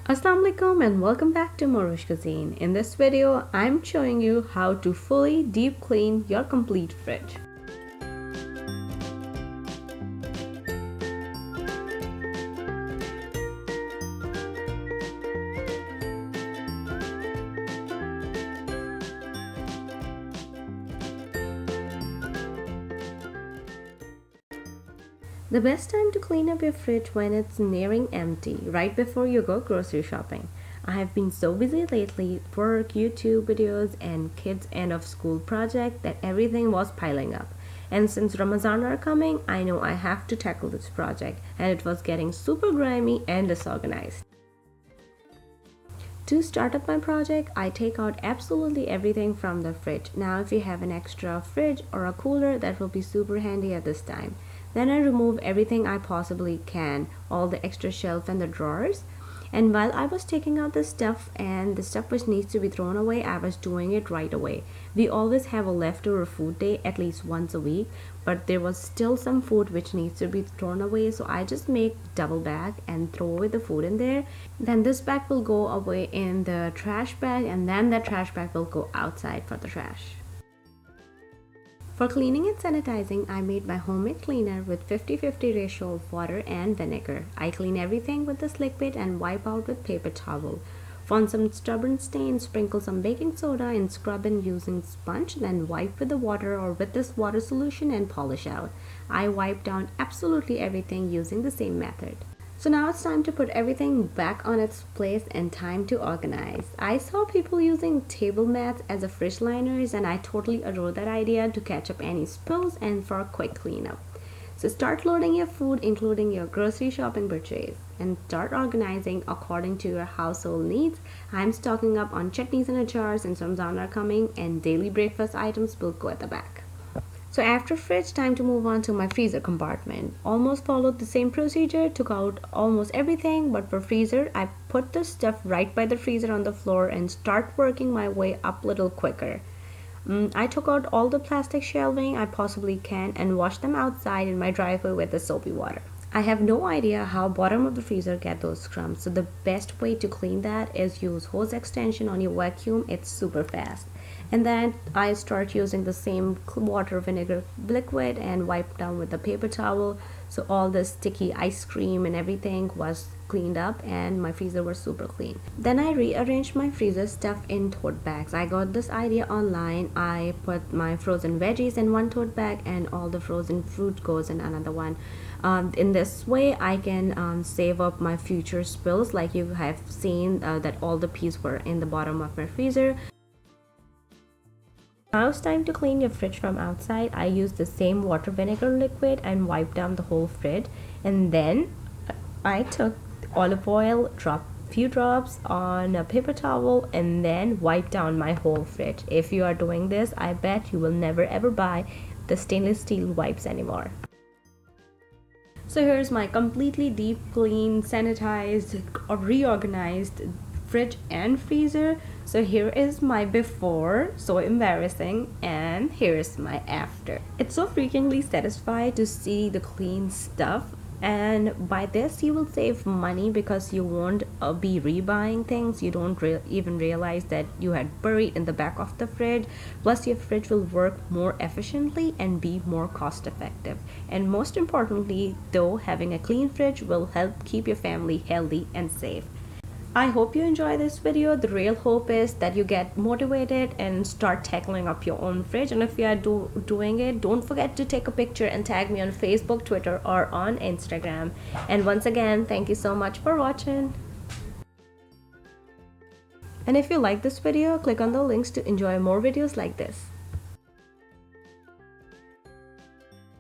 Assalamu alaikum and welcome back to morEwish Cuisine. In this video, I'm showing you how to fully deep clean your complete fridge. The best time to clean up your fridge when it's nearing empty, right before you go grocery shopping. I have been so busy lately, work, YouTube videos and kids' end of school project that everything was piling up. And since Ramadan are coming, I know I have to tackle this project and it was getting super grimy and disorganized. To start up my project, I take out absolutely everything from the fridge. Now if you have an extra fridge or a cooler, that will be super handy at this time. Then I remove everything I possibly can, all the extra shelf and the drawers. And while I was taking out the stuff and the stuff which needs to be thrown away, I was doing it right away. We always have a leftover food day at least once a week, but there was still some food which needs to be thrown away, so I just make double bag and throw away the food in there. Then this bag will go away in the trash bag, and then the trash bag will go outside for the trash. For cleaning and sanitizing, I made my homemade cleaner with 50-50 ratio of water and vinegar. I clean everything with this liquid and wipe out with paper towel. Find some stubborn stains, sprinkle some baking soda and scrub in using sponge, then wipe with the water or with this water solution and polish out. I wipe down absolutely everything using the same method. So now it's time to put everything back on its place and time to organize. I saw people using table mats as a fridge liners and I totally adore that idea to catch up any spills and for a quick cleanup. So start loading your food, including your grocery shopping purchase, and start organizing according to your household needs. I'm stocking up on chutneys in a jar since Ramadan are coming and daily breakfast items will go at the back. So after fridge, time to move on to my freezer compartment. Almost followed the same procedure, took out almost everything, but for freezer, I put the stuff right by the freezer on the floor and start working my way up a little quicker. I took out all the plastic shelving I possibly can and washed them outside in my driveway with the soapy water. I have no idea how bottom of the freezer get those crumbs, so the best way to clean that is use hose extension on your vacuum. It's super fast. And then I start using the same water vinegar liquid and wipe down with a paper towel, so all the sticky ice cream and everything was cleaned up and my freezer was super clean. Then I rearranged my freezer stuff in tote bags. I got this idea online. I put my frozen veggies in one tote bag and all the frozen fruit goes in another one. In this way I can save up my future spills. Like you have seen that all the peas were in the bottom of my freezer. Now it's time to clean your fridge from outside. I use the same water vinegar liquid and wipe down the whole fridge, and then I took olive oil, dropped few drops on a paper towel and then wipe down my whole fridge. If you are doing this, I bet you will never ever buy the stainless steel wipes anymore. So here's my completely deep clean, sanitized or reorganized fridge and freezer. So here is my before, so embarrassing, and here's my after. It's so freakingly satisfying to see the clean stuff, and by this you will save money because you won't be rebuying things you don't even realize that you had buried in the back of the fridge. Plus your fridge will work more efficiently and be more cost effective, and most importantly though, having a clean fridge will help keep your family healthy and safe. I hope you enjoy this video. The real hope is that you get motivated and start tackling up your own fridge. And if you are doing it, don't forget to take a picture and tag me on Facebook, Twitter or on Instagram. And once again, thank you so much for watching. And if you like this video, click on the links to enjoy more videos like this.